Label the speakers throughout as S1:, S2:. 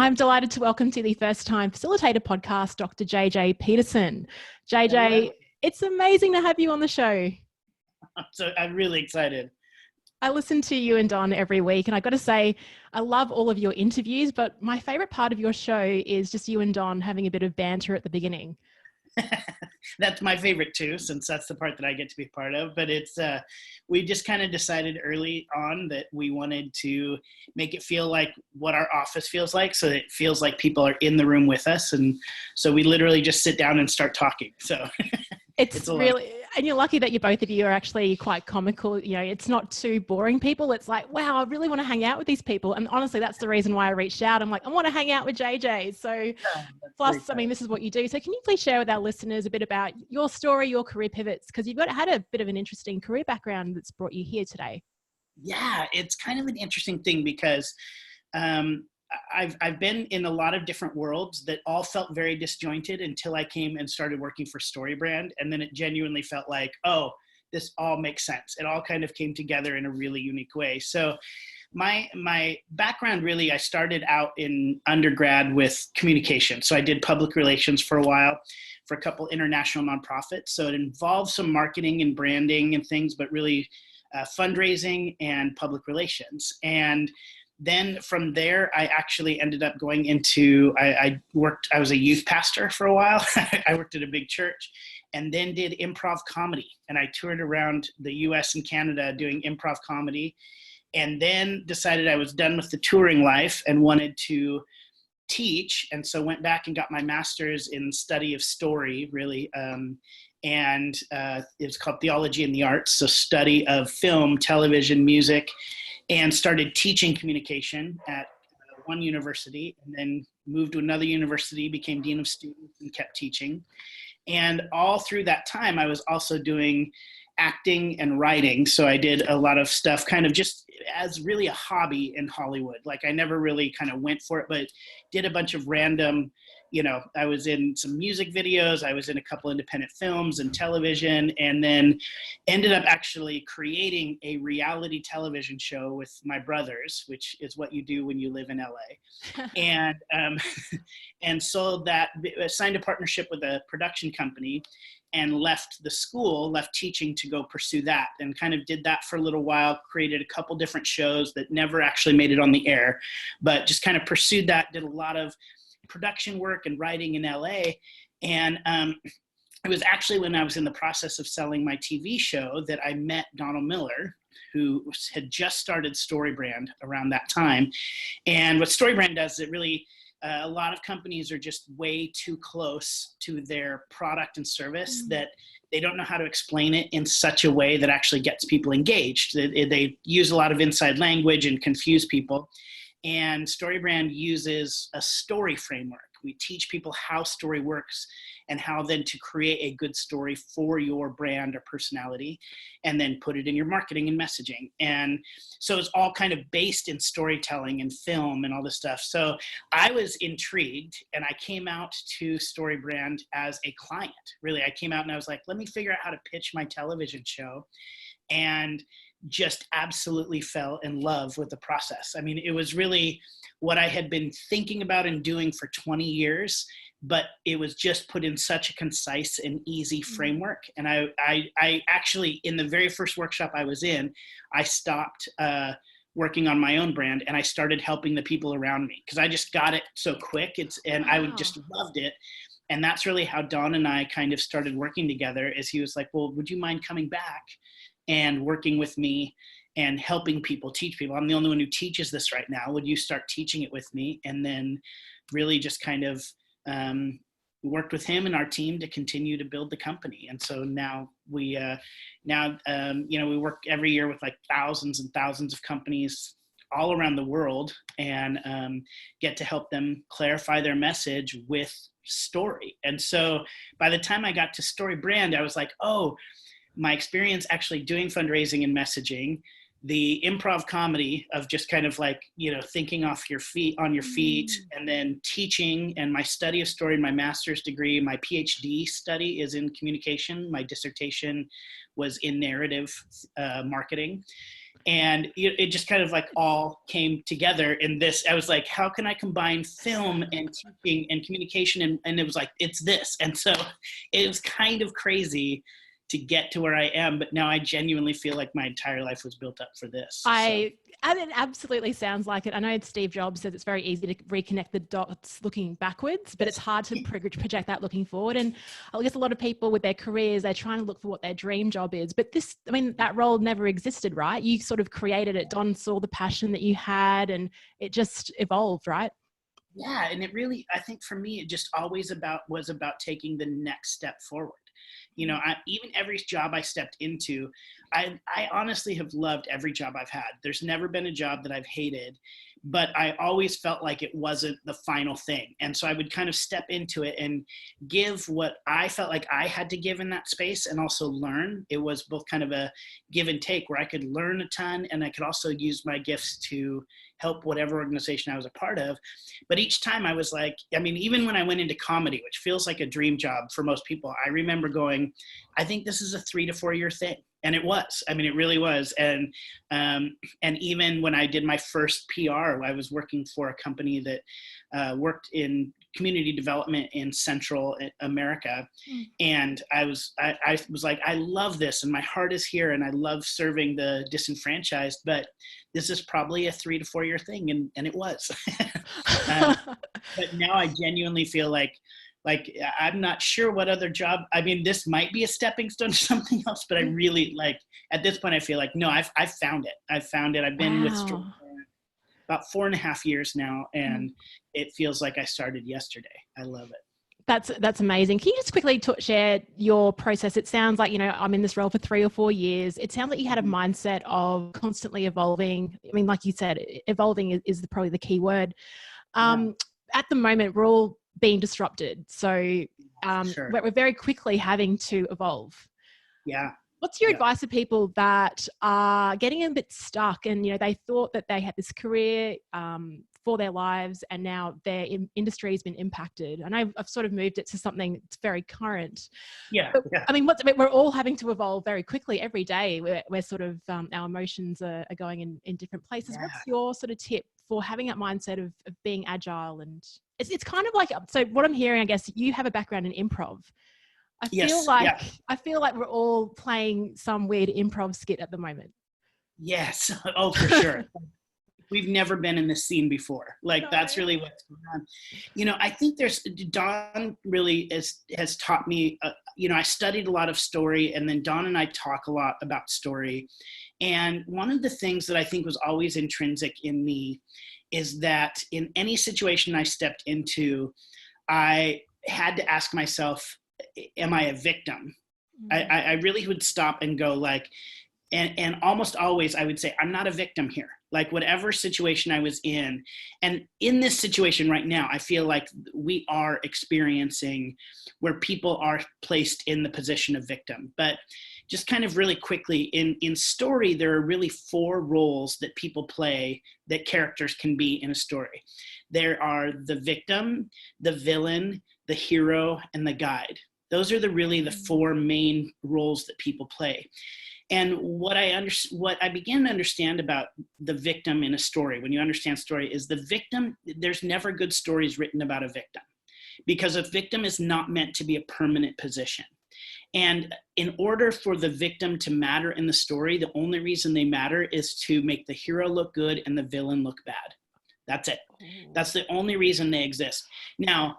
S1: I'm delighted to welcome to the first time Facilitator podcast, Dr. JJ Peterson. JJ,
S2: Hello.
S1: it's amazing to have you on the show.
S2: I'm really excited.
S1: I listen to you and Don every week, and I got to say, I love all of your interviews, but my favorite part of your show is just you and Don having a bit of banter at the beginning.
S2: That's my favorite too, since that's the part that I get to be part of. But it's we just kind of decided early on that we wanted to make it feel like what our office feels like, so it feels like people are in the room with us, and so we literally just sit down and start talking. So
S1: it's really, and you're lucky that both of you are actually quite comical. You know, it's not too boring people. It's like, wow, I really want to hang out with these people. And honestly, that's the reason why I reached out. I'm like, I want to hang out with JJ. So plus, I mean, this is what you do. So can you please share with our listeners a bit about your story, your career pivots? Because you've had a bit of an interesting career background that's brought you here today.
S2: Yeah, it's kind of an interesting thing because I've been in a lot of different worlds that all felt very disjointed until I came and started working for StoryBrand. And then it genuinely felt like, oh, this all makes sense. It all kind of came together in a really unique way. So my background, really, I started out in undergrad with communication. So I did public relations for a while for a couple international nonprofits. So it involved some marketing and branding and things, but really fundraising and public relations. And then from there, I actually ended up going into, I was a youth pastor for a while. I worked at a big church and then did improv comedy. And I toured around the US and Canada doing improv comedy, and then decided I was done with the touring life and wanted to teach. And so went back and got my master's in study of story, really. And it's called Theology in the Arts, so study of film, television, music, and started teaching communication at one university, and then moved to another university, became dean of students, and kept teaching. And all through that time, I was also doing acting and writing. So I did a lot of stuff kind of just as really a hobby in Hollywood. Like I never really kind of went for it, but did a bunch of random, I was in some music videos, I was in a couple independent films and television, and then ended up actually creating a reality television show with my brothers, which is what you do when you live in LA. And sold that, signed a partnership with a production company, and left teaching to go pursue that, and kind of did that for a little while, created a couple different shows that never actually made it on the air, but just kind of pursued that, did a lot of production work and writing in LA. And it was actually when I was in the process of selling my TV show that I met Donald Miller, who had just started StoryBrand around that time. And what StoryBrand does is it really, a lot of companies are just way too close to their product and service that they don't know how to explain it in such a way that actually gets people engaged. They use a lot of inside language and confuse people. And StoryBrand uses a story framework. We teach people how story works and how then to create a good story for your brand or personality, and then put it in your marketing and messaging. And so it's all kind of based in storytelling and film and all this stuff. So I was intrigued, and I came out to StoryBrand as a client. Really, I came out and I was like, let me figure out how to pitch my television show. And just absolutely fell in love with the process. I mean, it was really what I had been thinking about and doing for 20 years, but it was just put in such a concise and easy framework. And I actually, in the very first workshop I was in, I stopped working on my own brand, and I started helping the people around me because I just got it so quick. I just loved it. And that's really how Don and I kind of started working together. Is he was like, well, would you mind coming back and working with me and helping people, teach people? I'm the only one who teaches this right now. Would you start teaching it with me? And then really just kind of worked with him and our team to continue to build the company. And so now we work every year with like thousands and thousands of companies all around the world, and get to help them clarify their message with story. And so by the time I got to StoryBrand, I was like, oh, my experience actually doing fundraising and messaging, the improv comedy of just kind of like, thinking on your feet, and then teaching, and my study of story, my master's degree, my PhD study is in communication. My dissertation was in narrative marketing. And it just kind of like all came together in this. I was like, how can I combine film and teaching and communication? And it was like, it's this. And so it was kind of crazy to get to where I am, but now I genuinely feel like my entire life was built up for this.
S1: And it absolutely sounds like it. I know Steve Jobs says it's very easy to reconnect the dots looking backwards, but it's hard to project that looking forward. And I guess a lot of people with their careers, they're trying to look for what their dream job is. But this, I mean, that role never existed, right? You sort of created it. Don saw the passion that you had and it just evolved, right?
S2: Yeah. And it really, I think for me, it just always was about taking the next step forward. You know, even every job I stepped into, I honestly have loved every job I've had. There's never been a job that I've hated, but I always felt like it wasn't the final thing. And so I would kind of step into it and give what I felt like I had to give in that space and also learn. It was both kind of a give and take where I could learn a ton and I could also use my gifts to help whatever organization I was a part of. But each time I was like, I mean, even when I went into comedy, which feels like a dream job for most people, I remember going, I think this is a 3 to 4 year thing. And it was, I mean, it really was. And even when I did my first PR, I was working for a company that worked in community development in Central America. And I was like, I love this and my heart is here and I love serving the disenfranchised, but this is probably a 3 to 4 year thing. And it was. But now I genuinely feel like I'm not sure what other job, I mean, this might be a stepping stone to something else, but I really like, at this point, I feel like, no, I've found it. I've been with StoryBrand about 4.5 years now, and it feels like I started yesterday. I love it.
S1: That's amazing. Can you just quickly share your process? It sounds like, you know, I'm in this role for 3 or 4 years. It sounds like you had a mindset of constantly evolving. I mean, like you said, evolving is probably the key word. At the moment, we're all being disrupted. So
S2: Sure.
S1: we're very quickly having to evolve.
S2: Yeah.
S1: What's your advice to people that are getting a bit stuck and, you know, they thought that they had this career for their lives and now their industry has been impacted? And I've sort of moved it to something that's very current.
S2: Yeah.
S1: But, I mean, we're all having to evolve very quickly every day. We're sort of, our emotions are going in different places.
S2: Yeah.
S1: What's your sort of tip for having that mindset of being agile? And it's kind of like, so what I'm hearing, I guess you have a background in improv. I feel like we're all playing some weird improv skit at the moment.
S2: Yes. Oh, for sure. We've never been in this scene before. Like, that's really what's going on. You know, I think Don really has taught me, you know, I studied a lot of story, and then Don and I talk a lot about story. And one of the things that I think was always intrinsic in me is that in any situation I stepped into, I had to ask myself, am I a victim? I really would stop and go like, and almost always I would say, I'm not a victim here. Like, whatever situation I was in, and in this situation right now, I feel like we are experiencing where people are placed in the position of victim. But just kind of really quickly, in story, there are really 4 roles that people play that characters can be in a story. There are the victim, the villain, the hero, and the guide. Those are really the 4 main roles that people play. And what I began to understand about the victim in a story, when you understand story, is the victim, there's never good stories written about a victim, because a victim is not meant to be a permanent position. And in order for the victim to matter in the story, the only reason they matter is to make the hero look good and the villain look bad. That's it. That's the only reason they exist. Now,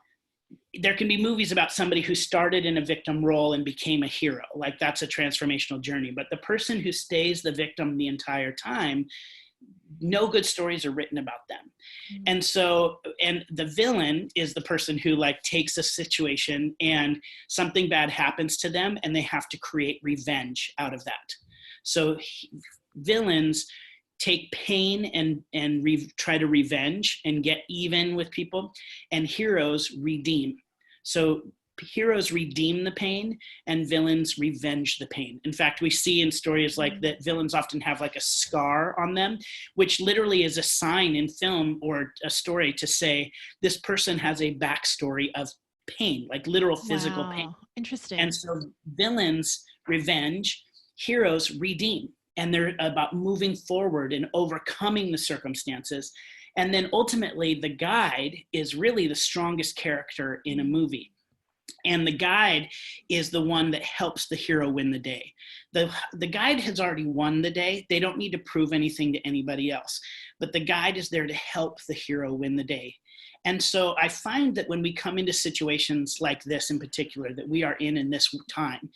S2: there can be movies about somebody who started in a victim role and became a hero. Like, that's a transformational journey. But the person who stays the victim the entire time, no good stories are written about them. And so, and the villain is the person who like takes a situation and something bad happens to them and they have to create revenge out of that. So villains take pain and try to revenge and get even with people, and heroes redeem. So heroes redeem the pain and villains revenge the pain. In fact, we see in stories like that villains often have like a scar on them, which literally is a sign in film or a story to say this person has a backstory of pain, like literal physical pain.
S1: Interesting.
S2: And so villains revenge, heroes redeem. and they're about moving forward and overcoming the circumstances. And then ultimately the guide is really the strongest character in a movie. And the guide is the one that helps the hero win the day. The guide has already won the day. They don't need to prove anything to anybody else. But the guide is there to help the hero win the day. And so I find that when we come into situations like this in particular, that we are in this time,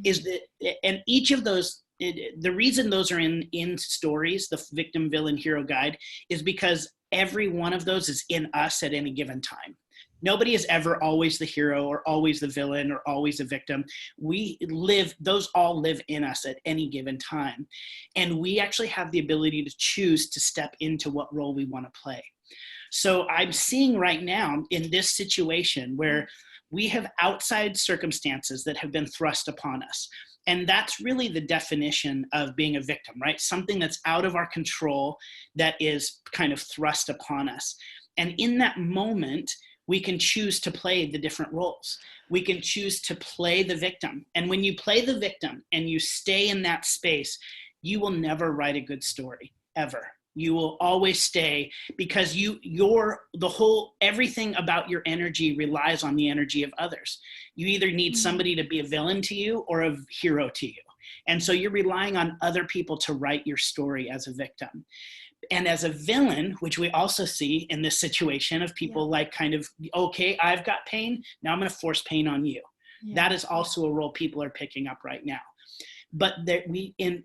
S2: is that, and each of those, the reason those are in stories, the victim, villain, hero, guide, is because every one of those is in us at any given time. Nobody is ever always the hero or always the villain or always the victim. Those all live in us at any given time. And we actually have the ability to choose to step into what role we want to play. So I'm seeing right now in this situation where we have outside circumstances that have been thrust upon us. And that's really the definition of being a victim, right? Something that's out of our control that is kind of thrust upon us. And in that moment, we can choose to play the different roles. We can choose to play the victim. And when you play the victim and you stay in that space, you will never write a good story, ever. You will always stay, because everything about your energy relies on the energy of others. You either need somebody to be a villain to you or a hero to you. And so you're relying on other people to write your story as a victim. And as a villain, which we also see in this situation of people like kind of, okay, I've got pain, now I'm going to force pain on you. That is also a role people are picking up right now. But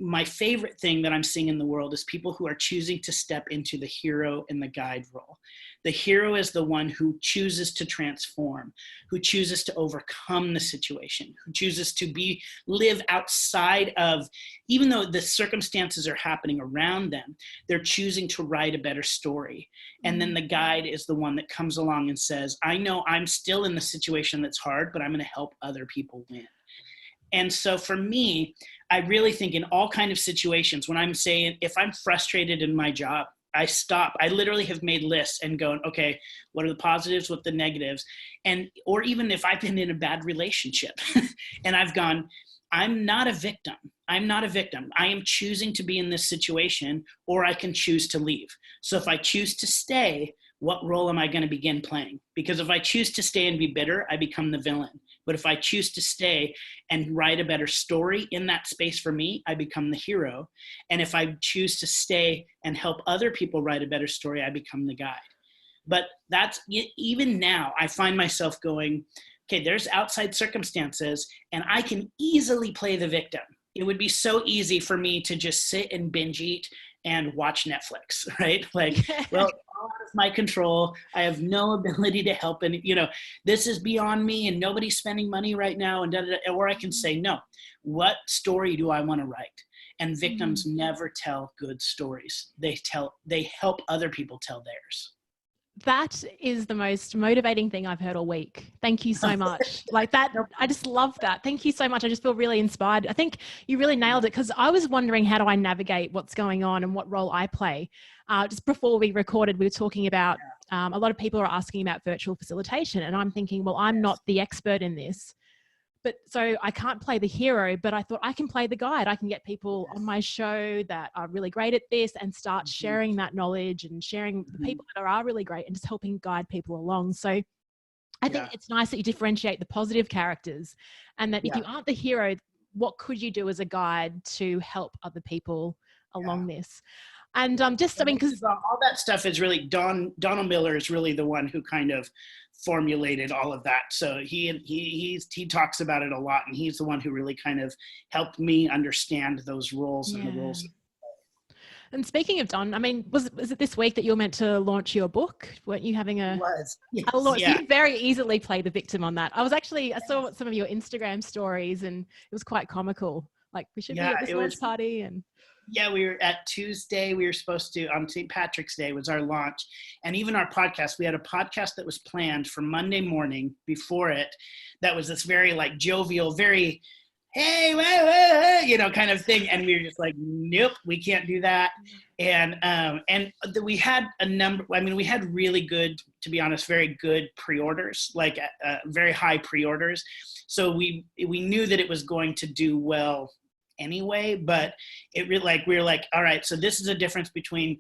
S2: my favorite thing that I'm seeing in the world is people who are choosing to step into the hero and the guide role. The hero is the one who chooses to transform, who chooses to overcome the situation, who chooses to live outside of, even though the circumstances are happening around them, they're choosing to write a better story. And then the guide is the one that comes along and says, I know I'm still in the situation that's hard, but I'm going to help other people win. And so for me, I really think in all kind of situations, when I'm saying, if I'm frustrated in my job, I stop. I literally have made lists and going, okay, what are the positives, what are the negatives? Or even if I've been in a bad relationship and I've gone, I'm not a victim. I'm not a victim. I am choosing to be in this situation, or I can choose to leave. So if I choose to stay, what role am I going to begin playing? Because if I choose to stay and be bitter, I become the villain. But if I choose to stay and write a better story in that space for me, I become the hero. And if I choose to stay and help other people write a better story, I become the guide. But even now, I find myself going, okay, there's outside circumstances, and I can easily play the victim. It would be so easy for me to just sit and binge eat and watch Netflix, right? Like, well, it's all out of my control. I have no ability to help. And, this is beyond me and nobody's spending money right now. And or I can say, no, what story do I want to write? And victims never tell good stories. They help other people tell theirs.
S1: That is the most motivating thing I've heard all week. Thank you so much. Like that, I just love that. Thank you so much. I just feel really inspired. I think you really nailed it, because I was wondering, how do I navigate what's going on and what role I play? Just before we recorded, we were talking about, a lot of people are asking about virtual facilitation, and I'm thinking, well, I'm not the expert in this. But so I can't play the hero, but I thought I can play the guide. I can get people on my show that are really great at this and start sharing that knowledge and sharing the people that are really great and just helping guide people along. So I think it's nice that you differentiate the positive characters, and that if you aren't the hero, what could you do as a guide to help other people along this? And because
S2: all that stuff is really Donald Miller is really the one who kind of formulated all of that. So he talks about it a lot, and he's the one who really kind of helped me understand those roles and the roles.
S1: And speaking of Don, I mean, was it this week that you were meant to launch your book? Weren't you having a launch? So you very easily play the victim on that. I saw some of your Instagram stories, and it was quite comical. Like, we should be at this launch party. And
S2: we were at Tuesday. We were supposed to, on St. Patrick's Day was our launch. And even our podcast, we had a podcast that was planned for Monday morning before it. That was this very like jovial, very, hey, kind of thing. And we were just like, nope, we can't do that. And we had we had really good, to be honest, very good pre-orders, like very high pre-orders. So we knew that it was going to do well anyway, but it really, like, we were like, all right, so this is a difference between,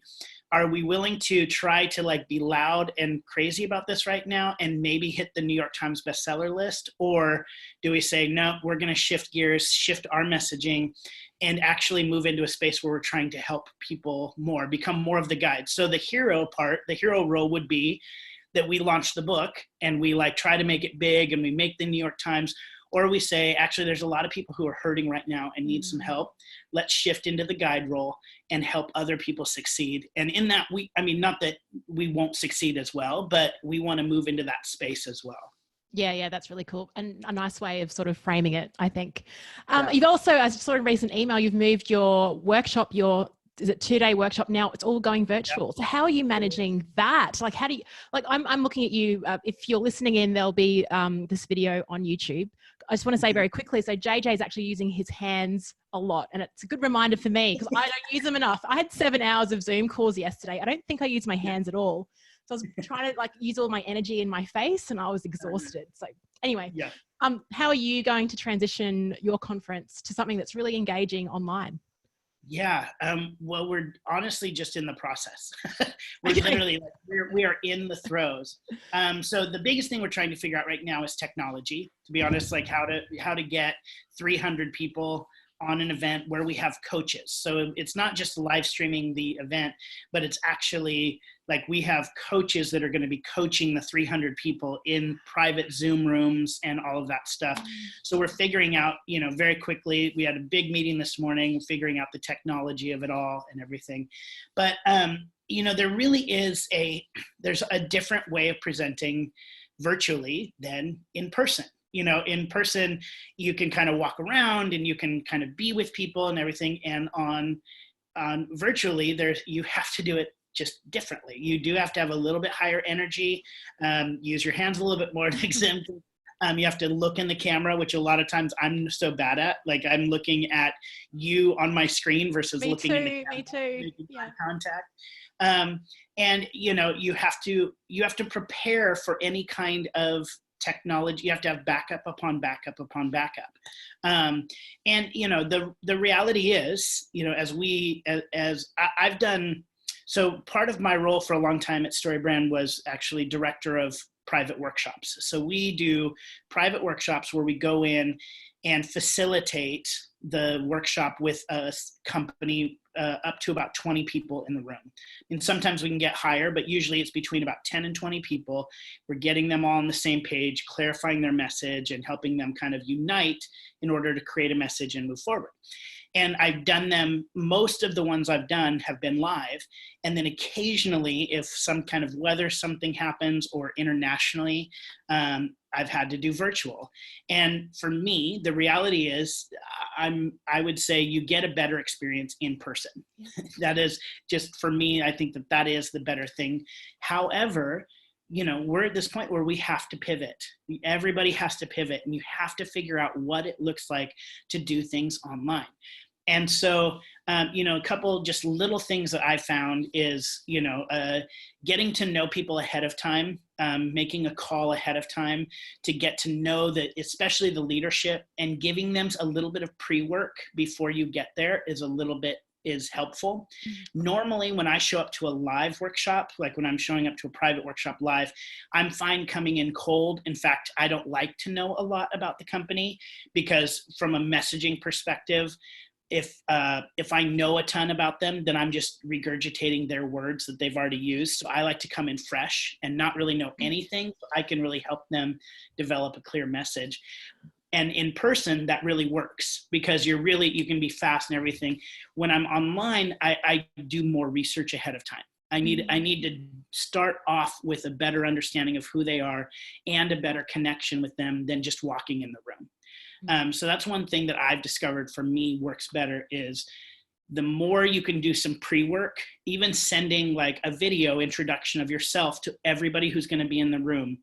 S2: are we willing to try to like be loud and crazy about this right now and maybe hit the New York Times bestseller list? Or do we say, no, we're going to shift gears, shift our messaging, and actually move into a space where we're trying to help people more, become more of the guide? So the hero role would be that we launch the book and we like try to make it big and we make the New York Times. Or we say, actually, there's a lot of people who are hurting right now and need some help. Let's shift into the guide role and help other people succeed. And in that, not that we won't succeed as well, but we want to move into that space as well.
S1: Yeah, that's really cool. And a nice way of sort of framing it, I think.
S2: Yeah.
S1: You've also, as I saw in a recent email, you've moved your workshop, is it 2-day workshop now? It's all going virtual. Yep. So how are you managing that? Like, how do you, like, I'm looking at you, if you're listening in, there'll be this video on YouTube. I just want to say very quickly, so JJ is actually using his hands a lot, and it's a good reminder for me because I don't use them enough. I had 7 hours of Zoom calls yesterday. I don't think I used my hands at all. So I was trying to like use all my energy in my face and I was exhausted. So anyway, how are you going to transition your conference to something that's really engaging online?
S2: Yeah. Well, we're honestly just in the process. We're literally like, we are in the throes. So the biggest thing we're trying to figure out right now is technology, to be honest, like how to get 300 people on an event where we have coaches. So it's not just live streaming the event, but it's actually like we have coaches that are going to be coaching the 300 people in private Zoom rooms and all of that stuff. So we're figuring out, very quickly, we had a big meeting this morning, figuring out the technology of it all and everything. But, there really is there's a different way of presenting virtually than in person. In person, you can kind of walk around and you can kind of be with people and everything. And on virtually, you have to do it just differently. You do have to have a little bit higher energy, use your hands a little bit more to example. You have to look in the camera, which a lot of times I'm so bad at. Like I'm looking at you on my screen versus looking in the camera.
S1: Me too. Yeah.
S2: Contact. And you have to prepare for any kind of technology. You have to have backup upon backup upon backup. And the reality is, as I've done, so part of my role for a long time at StoryBrand was actually director of private workshops. So we do private workshops where we go in and facilitate the workshop with a company up to about 20 people in the room. And sometimes we can get higher, but usually it's between about 10 and 20 people. We're getting them all on the same page, clarifying their message and helping them kind of unite in order to create a message and move forward. And I've done them, most of the ones I've done have been live. And then occasionally, if some kind of weather, something happens, or internationally, I've had to do virtual. And for me, the reality is, I would say you get a better experience in person. That is just, for me, I think that is the better thing. However, we're at this point where we have to pivot. Everybody has to pivot, and you have to figure out what it looks like to do things online. And so, a couple just little things that I found is, getting to know people ahead of time, making a call ahead of time to get to know that, especially the leadership, and giving them a little bit of pre-work before you get there is helpful. Normally, when I show up to a live workshop, like when I'm showing up to a private workshop live, I'm fine coming in cold. In fact, I don't like to know a lot about the company because from a messaging perspective, if I know a ton about them, then I'm just regurgitating their words that they've already used. So I like to come in fresh and not really know anything. So I can really help them develop a clear message. And in person, that really works because you can be fast and everything. When I'm online, I do more research ahead of time. I need to start off with a better understanding of who they are and a better connection with them than just walking in the room. So that's one thing that I've discovered for me works better is the more you can do some pre-work, even sending like a video introduction of yourself to everybody who's going to be in the room,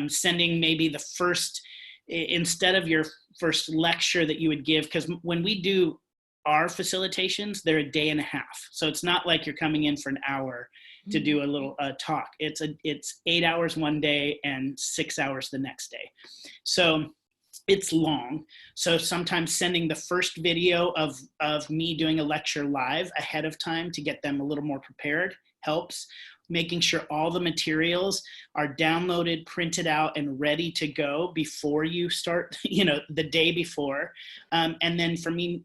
S2: sending maybe the first, instead of your first lecture that you would give, because when we do our facilitations, they're a day and a half. So it's not like you're coming in for an hour to do a little talk. It's 8 hours one day and 6 hours the next day. So it's long. So sometimes sending the first video of me doing a lecture live ahead of time to get them a little more prepared helps. Making sure all the materials are downloaded, printed out, and ready to go before you start, the day before. And then for me,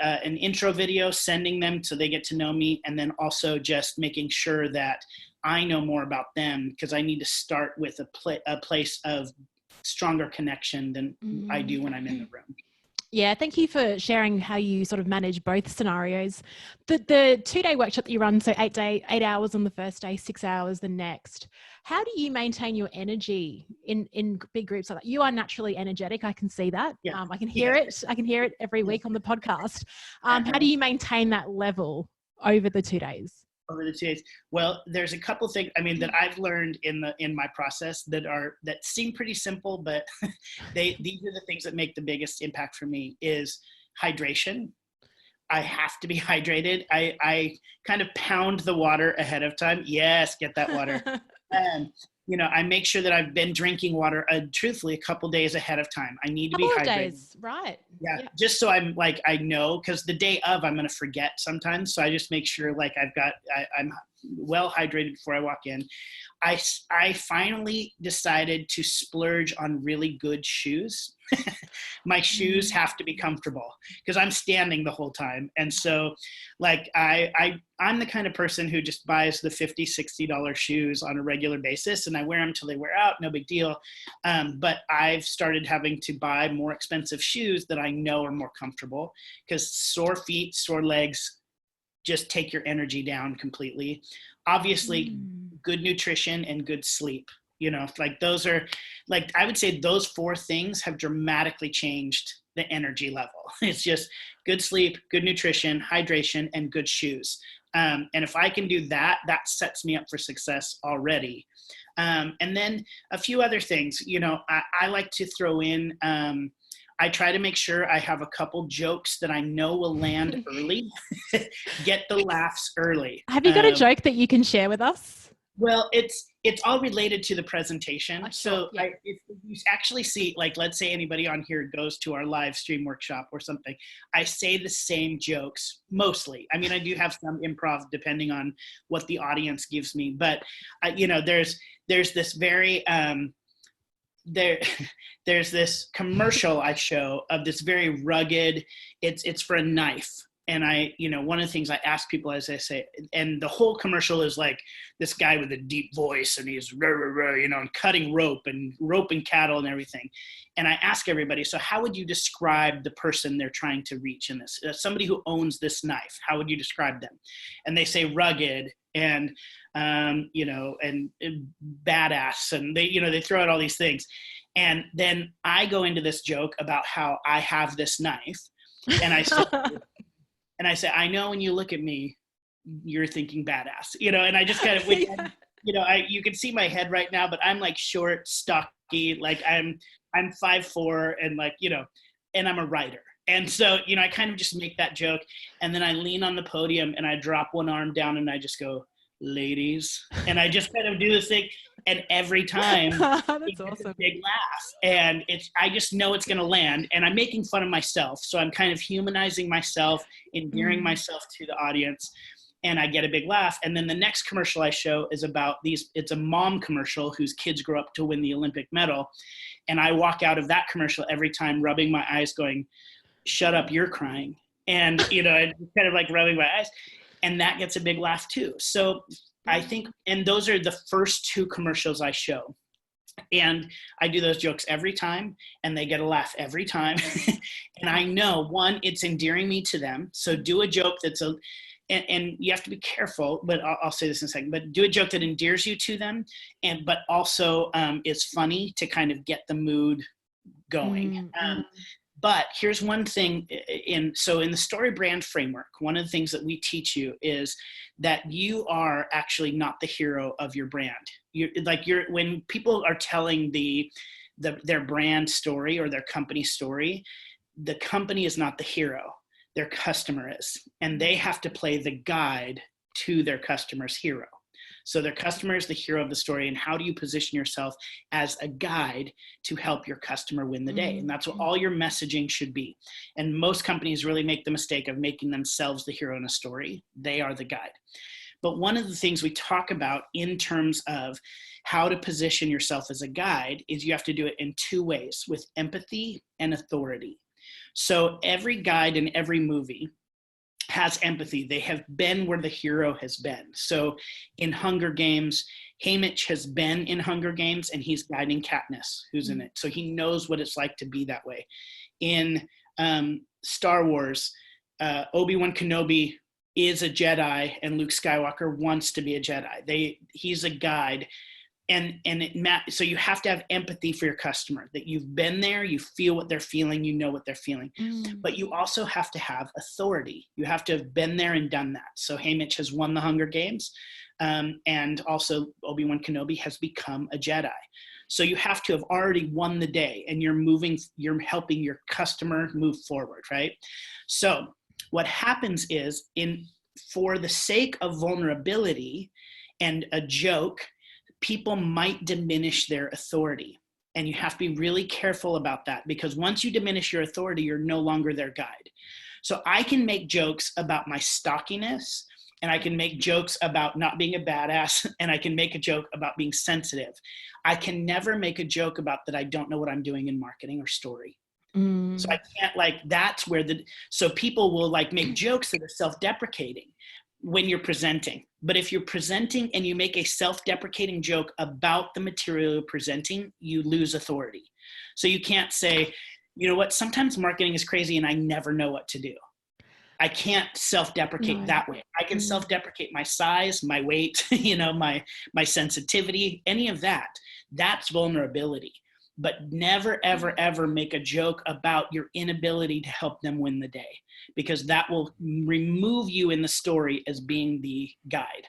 S2: an intro video, sending them so they get to know me, and then also just making sure that I know more about them, because I need to start with a place of stronger connection than I do when I'm in the room.
S1: Yeah, thank you for sharing how you sort of manage both scenarios. The 2-day workshop that you run, so 8 hours on the first day, 6 hours the next. How do you maintain your energy in big groups like that? You are naturally energetic. I can see that.
S2: Yeah.
S1: I can hear it. I can hear it every week on the podcast. How do you maintain that level over the 2 days?
S2: Over the 2 days. Well, there's a couple things, that I've learned in my process that seem pretty simple, but these are the things that make the biggest impact for me is hydration. I have to be hydrated. I kind of pound the water ahead of time. Yes, get that water. And I make sure that I've been drinking water, truthfully, a couple days ahead of time. I need to be hydrated.
S1: Days, right?
S2: Yeah, just so I'm like, I know, because the day of I'm going to forget sometimes. So I just make sure like I'm well hydrated before I walk in. I finally decided to splurge on really good shoes. My shoes have to be comfortable because I'm standing the whole time. And so like I'm the kind of person who just buys the $50, $60 shoes on a regular basis, and I wear them till they wear out, no big deal. But I've started having to buy more expensive shoes that I know are more comfortable, because sore feet, sore legs just take your energy down completely. Obviously, good nutrition and good sleep. Like those are, like, I would say those 4 things have dramatically changed the energy level. It's just good sleep, good nutrition, hydration, and good shoes. And if I can do that, that sets me up for success already. And then a few other things, I like to throw in, I try to make sure I have a couple jokes that I know will land early, get the laughs early.
S1: Have you got a joke that you can share with us?
S2: Well, it's all related to the presentation.
S1: Sure,
S2: so
S1: yeah.
S2: if you actually see, like, let's say anybody on here goes to our live stream workshop or something, I say the same jokes mostly. I do have some improv depending on what the audience gives me, but there's this very there's this commercial I show of this very rugged, it's for a knife. And one of the things I ask people, as I say, and the whole commercial is like this guy with a deep voice, and he's and cutting rope and roping cattle and everything. And I ask everybody, so how would you describe the person they're trying to reach in this? Somebody who owns this knife, how would you describe them? And they say rugged and and badass, and they throw out all these things. And then I go into this joke about how I have this knife, and I say, and I say, I know when you look at me, you're thinking badass, and I just kind of, you can see my head right now, but I'm like short, stocky, like I'm 5'4", and like, and I'm a writer. And so, I kind of just make that joke, and then I lean on the podium and I drop one arm down and I just go, ladies, and I just kind of do this thing, and every time
S1: that's awesome.
S2: A big laugh, and I just know it's going to land, and I'm making fun of myself, so I'm kind of humanizing myself, endearing myself to the audience, and I get a big laugh. And then the next commercial I show is about it's a mom commercial whose kids grow up to win the Olympic medal, and I walk out of that commercial every time rubbing my eyes going, shut up, you're crying. And I kind of like rubbing my eyes, and that gets a big laugh too. So I think, and those are the first 2 commercials I show. And I do those jokes every time, and they get a laugh every time. And I know, one, it's endearing me to them. So do a joke that's and you have to be careful, but I'll say this in a second, but do a joke that endears you to them, but also is funny to kind of get the mood going. But here's one thing in the StoryBrand framework, one of the things that we teach you is that you are actually not the hero of your brand. When people are telling their brand story or their company story, the company is not the hero, their customer is, and they have to play the guide to their customer's hero. So their customer is the hero of the story, and how do you position yourself as a guide to help your customer win the day? And that's what all your messaging should be. And most companies really make the mistake of making themselves the hero in a story. They are the guide. But one of the things we talk about in terms of how to position yourself as a guide is you have to do it in two ways, with empathy and authority. So every guide in every movie has empathy. They have been where the hero has been. So in Hunger Games, Haymitch has been in Hunger Games, and he's guiding Katniss, who's in it. So he knows what it's like to be that way. In Star Wars, Obi-Wan Kenobi is a Jedi, and Luke Skywalker wants to be a Jedi. He's a guide. So you have to have empathy for your customer, that you've been there, you feel what they're feeling, you know what they're feeling. But you also have to have authority. You have to have been there and done that. So Haymitch has won the Hunger Games, and also Obi-Wan Kenobi has become a Jedi. So you have to have already won the day, and you're helping your customer move forward, right? So what happens is, for the sake of vulnerability and a joke, people might diminish their authority. And you have to be really careful about that, because once you diminish your authority, you're no longer their guide. So I can make jokes about my stockiness, and I can make jokes about not being a badass, and I can make a joke about being sensitive. I can never make a joke about that I don't know what I'm doing in marketing or story. So I can't, that's where so people will make jokes that are self-deprecating when you're presenting. But if you're presenting and you make a self-deprecating joke about the material you're presenting, you lose authority. So you can't say, you know what, sometimes marketing is crazy and I never know what to do. I can't self-deprecate that way. I can self-deprecate my size, my weight, my sensitivity, any of that. That's vulnerability. But never, ever, ever make a joke about your inability to help them win the day, because that will remove you in the story as being the guide.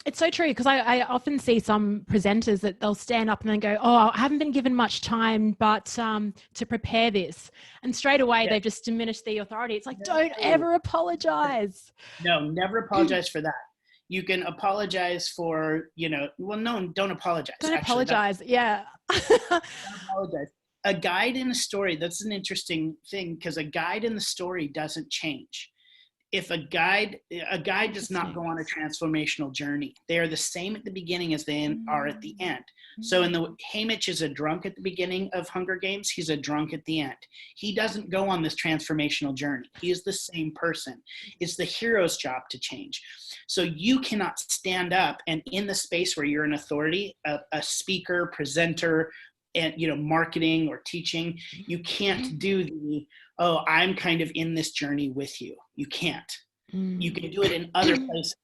S1: It's so true, because I often see some presenters that they'll stand up and then go, oh, I haven't been given much time, but to prepare this. And straight away, they've just diminished the authority. It's like, don't ever apologize.
S2: No, never apologize for that. You can apologize for, no, don't apologize.
S1: Don't apologize. Yeah.
S2: Don't apologize. A guide in a story, that's an interesting thing, because a guide in the story doesn't change. If a guide does not go on a transformational journey. They are the same at the beginning as they are at the end. So Haymitch is a drunk at the beginning of Hunger Games. He's a drunk at the end. He doesn't go on this transformational journey. He is the same person. It's the hero's job to change. So you cannot stand up and, in the space where you're an authority, a speaker, presenter, and marketing or teaching, you can't do I'm kind of in this journey with you. You can't. You can do it in other places.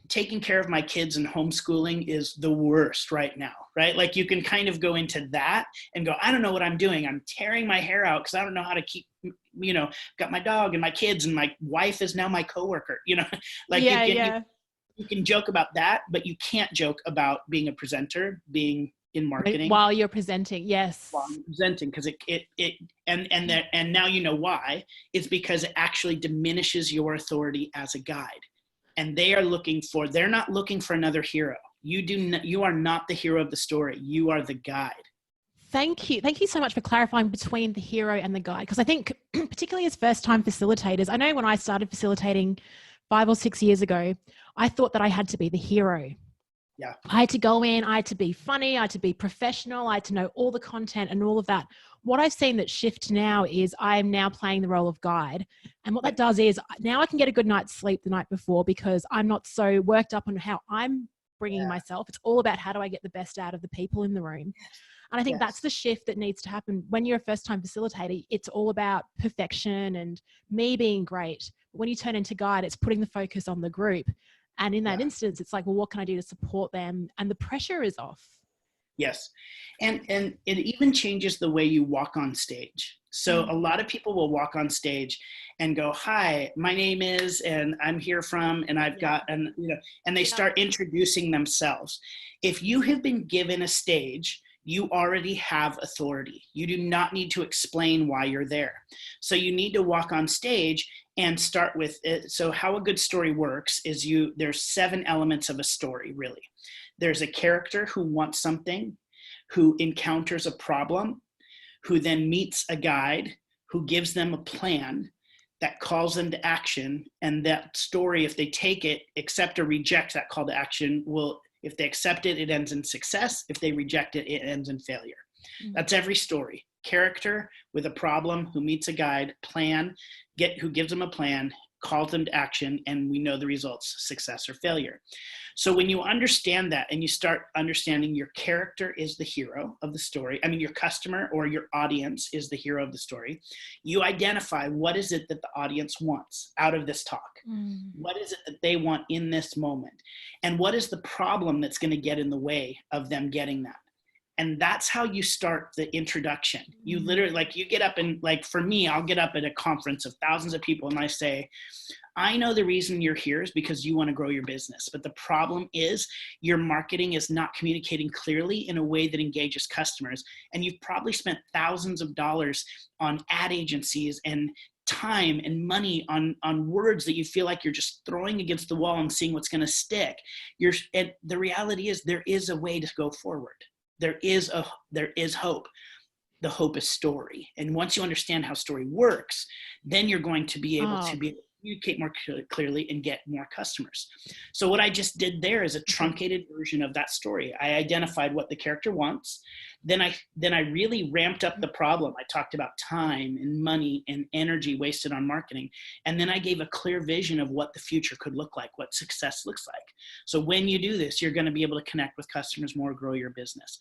S2: Taking care of my kids and homeschooling is the worst right now, right? You can kind of go into that and go, I don't know what I'm doing. I'm tearing my hair out because I don't know how to keep, got my dog and my kids, and my wife is now my coworker, you can joke about that, but you can't joke about being a presenter, being in marketing
S1: while you're presenting. Yes. While
S2: you're presenting, because and now you know why. It's because it actually diminishes your authority as a guide. And they're not looking for another hero. You are not the hero of the story. You are the guide.
S1: Thank you. Thank you so much for clarifying between the hero and the guide. Because I think, particularly as first-time facilitators, I know when I started facilitating 5 or 6 years ago, I thought that I had to be the hero.
S2: Yeah.
S1: I had to go in, I had to be funny, I had to be professional, I had to know all the content and all of that. What I've seen that shift now is I am now playing the role of guide. And what that does is now I can get a good night's sleep the night before, because I'm not so worked up on how I'm bringing myself. It's all about how do I get the best out of the people in the room. And I think that's the shift that needs to happen. When you're a first-time facilitator, it's all about perfection and me being great. But when you turn into guide, it's putting the focus on the group. And in that instance, it's like, well, what can I do to support them? And the pressure is off.
S2: Yes. And it even changes the way you walk on stage. So a lot of people will walk on stage and go, hi, my name is, and I'm here from, and I've got, and they start introducing themselves. If you have been given a stage, You already have authority. You do not need to explain why you're there. So you need to walk on stage and start with it. So how a good story works is there's 7 elements of a story, really. There's a character who wants something, who encounters a problem, who then meets a guide, who gives them a plan that calls them to action. And that story, if they take it, accept or reject that call to action, if they accept it, it ends in success. If they reject it, it ends in failure. Mm-hmm. That's every story. Character with a problem, who meets a guide, who gives them a plan, calls them to action, and we know the results, success or failure. So when you understand that and you start understanding your character is the hero of the story, your customer or your audience is the hero of the story, you identify what is it that the audience wants out of this talk. What is it that they want in this moment? And what is the problem that's going to get in the way of them getting that? And that's how you start the introduction. You literally, you get up and for me, I'll get up at a conference of thousands of people and I say, I know the reason you're here is because you want to grow your business. But the problem is your marketing is not communicating clearly in a way that engages customers. And you've probably spent thousands of dollars on ad agencies and time and money on words that you feel like you're just throwing against the wall and seeing what's going to stick. And the reality is there is a way to go forward. There is hope. The hope is story. And once you understand how story works, then you're going to be able to communicate more clearly and get more customers. So what I just did there is a truncated version of that story. I identified what the character wants. Then I really ramped up the problem. I talked about time and money and energy wasted on marketing. And then I gave a clear vision of what the future could look like, what success looks like. So when you do this, you're going to be able to connect with customers more, grow your business.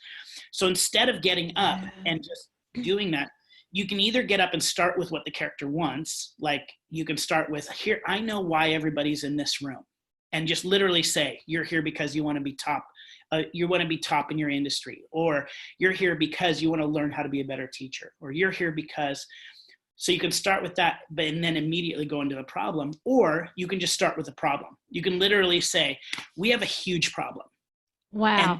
S2: So instead of getting up and just doing that, you can either get up and start with what the character wants. Like you can start with, here, I know why everybody's in this room. And just literally say, you're here because you want to be top. You want to be top in your industry, or you're here because you want to learn how to be a better teacher, or you're here because, so you can start with that, and then immediately go into the problem, or you can just start with the problem. You can literally say, we have a huge problem.
S1: Wow.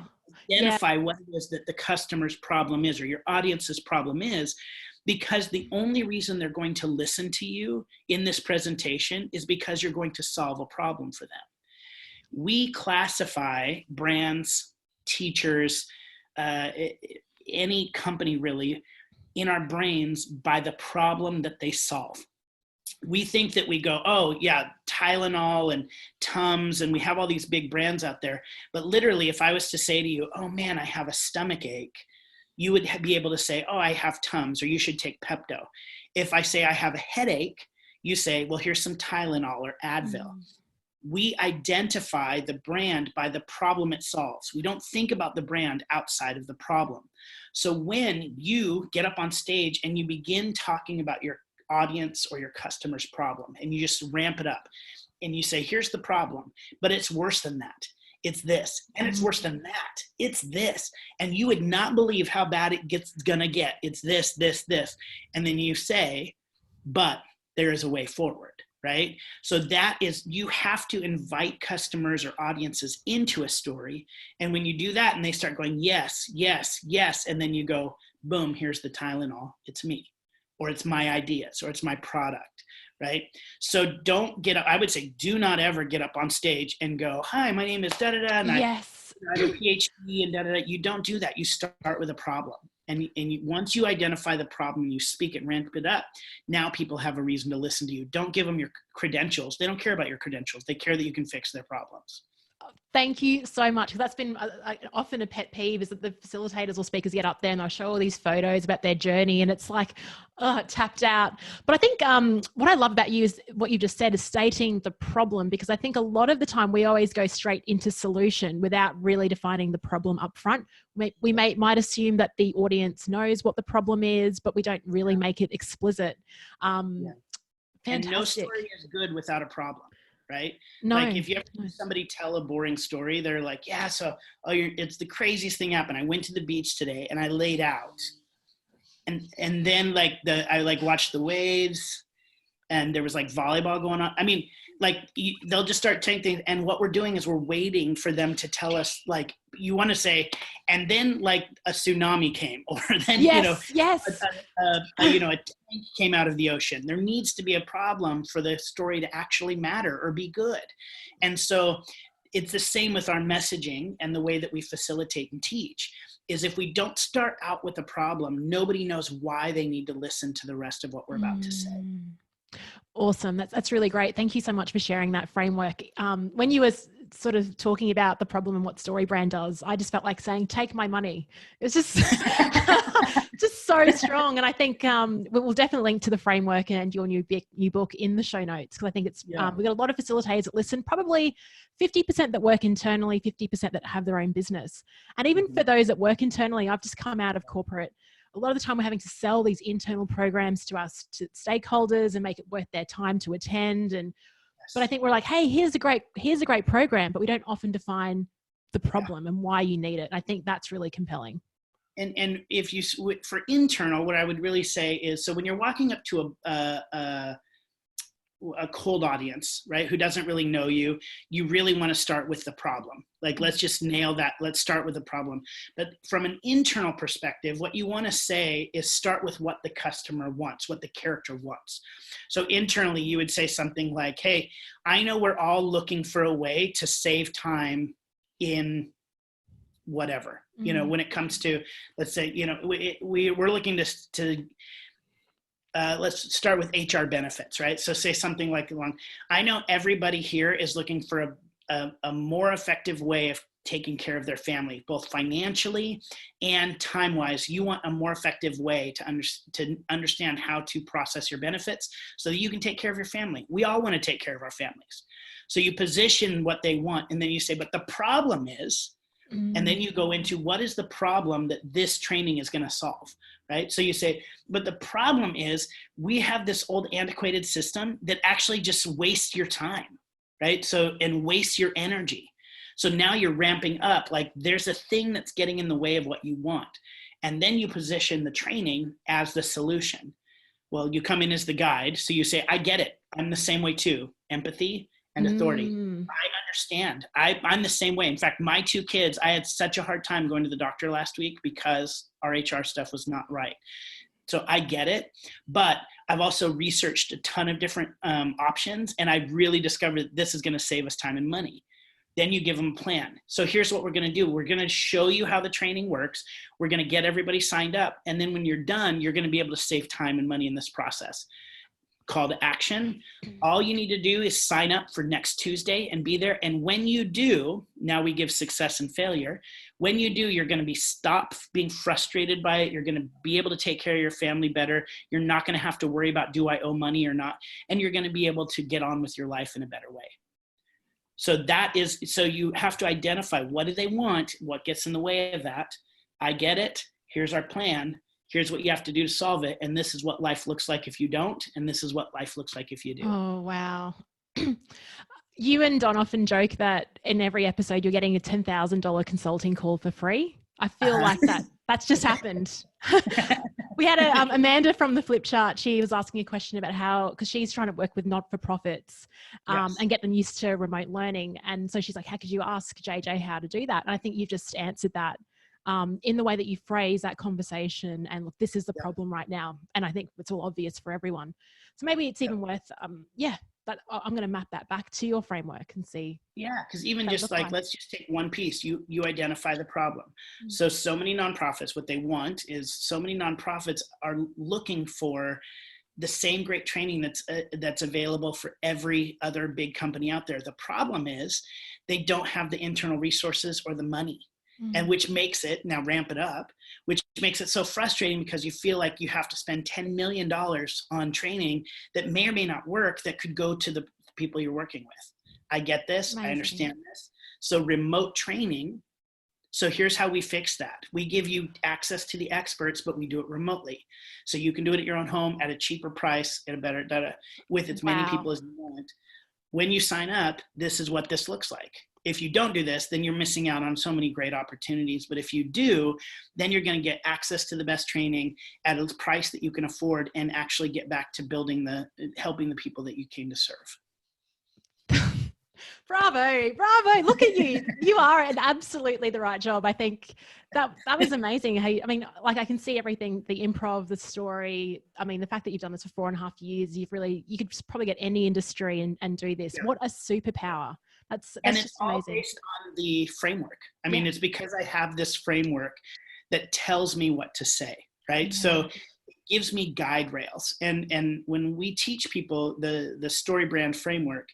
S2: And identify what it is that the customer's problem is, or your audience's problem is, because the only reason they're going to listen to you in this presentation is because you're going to solve a problem for them. We classify brands, teachers, any company really, in our brains by the problem that they solve. We think that we go, oh yeah, Tylenol and Tums, and we have all these big brands out there. But literally, if I was to say to you, oh man, I have a stomach ache, you would be able to say, oh, I have Tums, or you should take Pepto. If I say I have a headache, you say, well, here's some Tylenol or Advil. We identify the brand by the problem it solves. We don't think about the brand outside of the problem. So when you get up on stage and you begin talking about your audience or your customer's problem, and you just ramp it up and you say, here's the problem, but it's worse than that. It's this, and it's worse than that. It's this, and you would not believe how bad it's gonna get. It's this, this, this. And then you say, but there is a way forward. Right? So that is, you have to invite customers or audiences into a story. And when you do that and they start going, yes, yes, yes. And then you go, boom, here's the Tylenol. It's me, or it's my ideas, or it's my product. Right? So don't get up. I would say, do not ever get up on stage and go, hi, my name is da-da-da. And I have a PhD and da-da-da. You don't do that. You start with a problem. And once you identify the problem, you speak it, ramp it up. Now people have a reason to listen to you. Don't give them your credentials. They don't care about your credentials. They care that you can fix their problems.
S1: Thank you so much. That's been often a pet peeve, is that the facilitators or speakers get up there and they'll show all these photos about their journey, and it's like, tapped out. But I think what I love about you is what you just said, is stating the problem, because I think a lot of the time we always go straight into solution without really defining the problem up front. We might assume that the audience knows what the problem is, but we don't really make it explicit. Fantastic.
S2: And no story is good without a problem. Right?
S1: No.
S2: Like if you ever hear somebody tell a boring story, they're like, yeah, so it's the craziest thing happened. I went to the beach today and I laid out. And then I watched the waves, and there was like volleyball going on. I mean, like they'll just start saying things, and what we're doing is we're waiting for them to tell us, like, you want to say, and then like a tsunami came, or then
S1: yes.
S2: a tank came out of the ocean. There needs to be a problem for the story to actually matter or be good. And so it's the same with our messaging and the way that we facilitate and teach. Is if we don't start out with a problem, nobody knows why they need to listen to the rest of what we're about to say.
S1: Awesome. That's really great. Thank you so much for sharing that framework. When you were sort of talking about the problem and what StoryBrand does, I just felt like saying, take my money. It's just, just so strong. And I think we'll definitely link to the framework and your new book in the show notes, because I think it's, we've got a lot of facilitators that listen, probably 50% that work internally, 50% that have their own business. And even for those that work internally, I've just come out of corporate. A lot of the time we're having to sell these internal programs to us, to stakeholders, and make it worth their time to attend. But I think we're like, hey, here's a great program, but we don't often define the problem and why you need it. I think that's really compelling.
S2: And if you, for internal, what I would really say is, so when you're walking up to a cold audience, right, who doesn't really know you, you really want to start with the problem. Like, let's just nail that. Let's start with the problem. But from an internal perspective, what you want to say is start with what the customer wants, what the character wants. So internally, you would say something like, hey, I know we're all looking for a way to save time in whatever, when it comes to, let's say, we're looking to let's start with HR benefits, right? So say something like, I know everybody here is looking for a more effective way of taking care of their family, both financially and time-wise. You want a more effective way to understand how to process your benefits so that you can take care of your family. We all want to take care of our families. So you position what they want, and then you say, but the problem is, and then you go into what is the problem that this training is going to solve, right? So you say, but the problem is we have this old antiquated system that actually just wastes your time, right? So, and wastes your energy. So now you're ramping up, like there's a thing that's getting in the way of what you want. And then you position the training as the solution. Well, you come in as the guide. So you say, I get it. I'm the same way too. Empathy and authority. I understand. I'm the same way. In fact, my two kids, I had such a hard time going to the doctor last week because our HR stuff was not right. So I get it, but I've also researched a ton of different options, and I really discovered that this is going to save us time and money. Then you give them a plan. So here's what we're going to do. We're going to show you how the training works. We're going to get everybody signed up. And then when you're done, you're going to be able to save time and money in this process. Call to action. All you need to do is sign up for next Tuesday and be there. And when you do, now we give success and failure. When you do, you're going to stop being frustrated by it. You're going to be able to take care of your family better. You're not going to have to worry about, do I owe money or not? And you're going to be able to get on with your life in a better way. So you have to identify, what do they want? What gets in the way of that? I get it. Here's our plan. Here's what you have to do to solve it. And this is what life looks like if you don't. And this is what life looks like if you do.
S1: Oh, wow. You and Don often joke that in every episode, you're getting a $10,000 consulting call for free. I feel like that's just happened. We had Amanda from the Flip Chart. She was asking a question about how, because she's trying to work with not-for-profits and get them used to remote learning. And so she's like, how could you ask JJ how to do that? And I think you've just answered that in the way that you phrase that conversation, and look, this is the problem right now. And I think it's all obvious for everyone. So maybe it's even worth, but I'm going to map that back to your framework and see.
S2: Yeah, because even just like, let's just take one piece. You identify the problem. So many nonprofits, what they want is, so many nonprofits are looking for the same great training that's available for every other big company out there. The problem is they don't have the internal resources or the money. And which makes it, now ramp it up, which makes it so frustrating, because you feel like you have to spend $10 million on training that may or may not work, that could go to the people you're working with. I get this. Amazing. I understand this. So remote training. So here's how we fix that. We give you access to the experts, but we do it remotely. So you can do it at your own home at a cheaper price, at a better, with as many people as you want. When you sign up, this is what this looks like. if you don't do this, then you're missing out on so many great opportunities. But if you do, then you're going to get access to the best training at a price that you can afford and actually get back to helping the people that you came to serve.
S1: Bravo. Look at you. You are in absolutely the right job. I think that was amazing. I mean, like I can see everything, the improv, the story. I mean, the fact that you've done this for 4.5 years, you could probably get any industry and do this. Yeah. What a superpower. That's
S2: and it's
S1: just
S2: all
S1: amazing.
S2: Based on the framework. I mean, it's because I have this framework that tells me what to say, right? Yeah. So it gives me guide rails. And when we teach people the StoryBrand framework,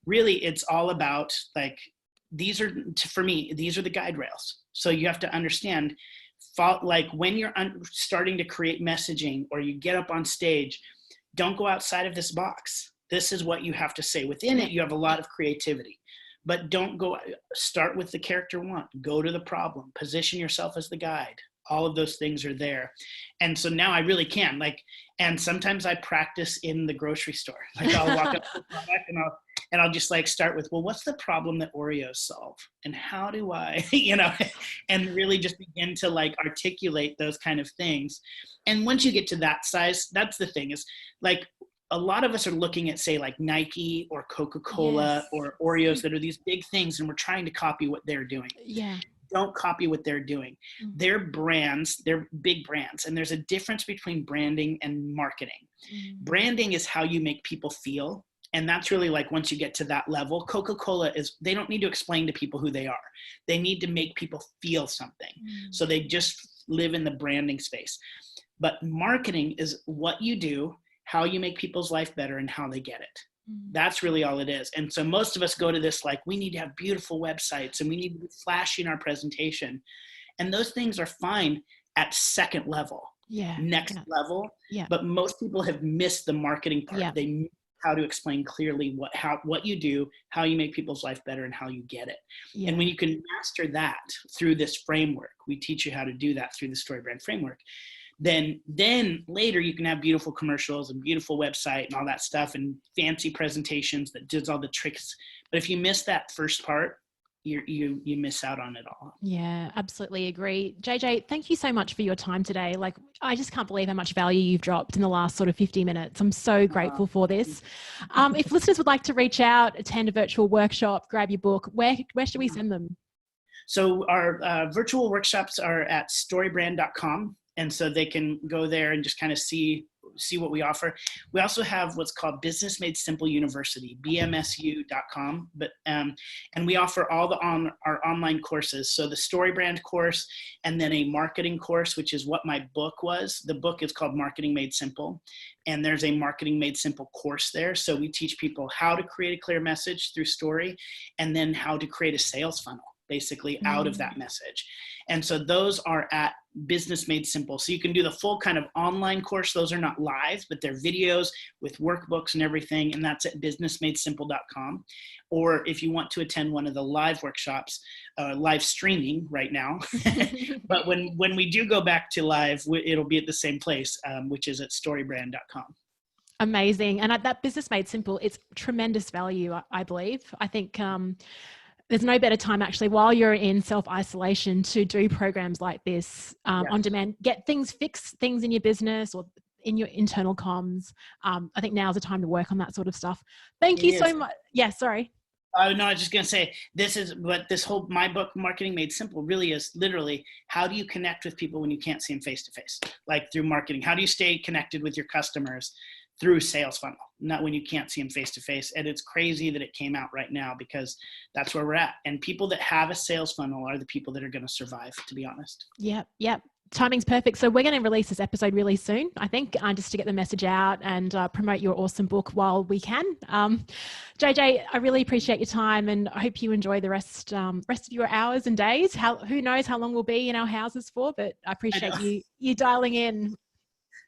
S2: really it's all about like, for me, these are the guide rails. So you have to understand, like when you're starting to create messaging or you get up on stage, don't go outside of this box. This is what you have to say. Within it, you have a lot of creativity, but start with the character one, go to the problem, position yourself as the guide. All of those things are there. And so now I really can and sometimes I practice in the grocery store. Like I'll walk up to the product and I'll just like start with, well, what's the problem that Oreos solve? And how do I, and really just begin to like articulate those kind of things. And once you get to that size, that's the thing is like, a lot of us are looking at say like Nike or Coca-Cola or Oreos that are these big things and we're trying to copy what they're doing.
S1: Yeah.
S2: Don't copy what they're doing. Mm-hmm. They're brands, they're big brands. And there's a difference between branding and marketing. Mm-hmm. Branding is how you make people feel. And that's really like once you get to that level, Coca-Cola they don't need to explain to people who they are. They need to make people feel something. Mm-hmm. So they just live in the branding space. But marketing is what you do, how you make people's life better and how they get it. Mm-hmm. That's really all it is. And so most of us go to this, like we need to have beautiful websites and we need to be flashy in our presentation. And those things are fine at second level, next level. Yeah. But most people have missed the marketing part. Yeah. They know how to explain clearly what you do, how you make people's life better and how you get it. Yeah. And when you can master that through this framework, we teach you how to do that through the StoryBrand framework. Then later you can have beautiful commercials and beautiful website and all that stuff and fancy presentations that does all the tricks. But if you miss that first part, you miss out on it all.
S1: Yeah, absolutely agree. JJ, thank you so much for your time today. Like, I just can't believe how much value you've dropped in the last sort of 50 minutes. I'm so grateful for this. If listeners would like to reach out, attend a virtual workshop, grab your book, where should we send them?
S2: So our virtual workshops are at StoryBrand.com. And so they can go there and just kind of see what we offer. We also have what's called Business Made Simple University, bmsu.com. But and we offer all our online courses. So the StoryBrand course, and then a marketing course, which is what my book was. The book is called Marketing Made Simple, and there's a Marketing Made Simple course there. So we teach people how to create a clear message through story, and then how to create a sales funnel, basically out of that message. And so those are at Business Made Simple. So you can do the full kind of online course. Those are not live, but they're videos with workbooks and everything. And that's at businessmadesimple.com. Or if you want to attend one of the live workshops, live streaming right now. But when we do go back to live, it'll be at the same place, which is at storybrand.com.
S1: Amazing. And at that Business Made Simple, it's tremendous value, I believe. I think there's no better time actually while you're in self-isolation to do programs like this on demand, get things fixed, things in your business or in your internal comms. I think now's the time to work on that sort of stuff. Thank you so much. Yeah, sorry.
S2: Oh, no, I was just going to say, my book, Marketing Made Simple, really is literally how do you connect with people when you can't see them face to face, like through marketing? How do you stay connected with your customers through sales funnel, not when you can't see them face to face? And it's crazy that it came out right now because that's where we're at. And people that have a sales funnel are the people that are going to survive, to be honest.
S1: Yep. Timing's perfect. So we're going to release this episode really soon, I think, just to get the message out and promote your awesome book while we can. JJ, I really appreciate your time and I hope you enjoy the rest of your hours and days. Who knows how long we'll be in our houses for, but I appreciate you dialing in.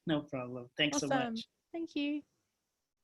S2: No problem. Thanks so much.
S1: Thank you.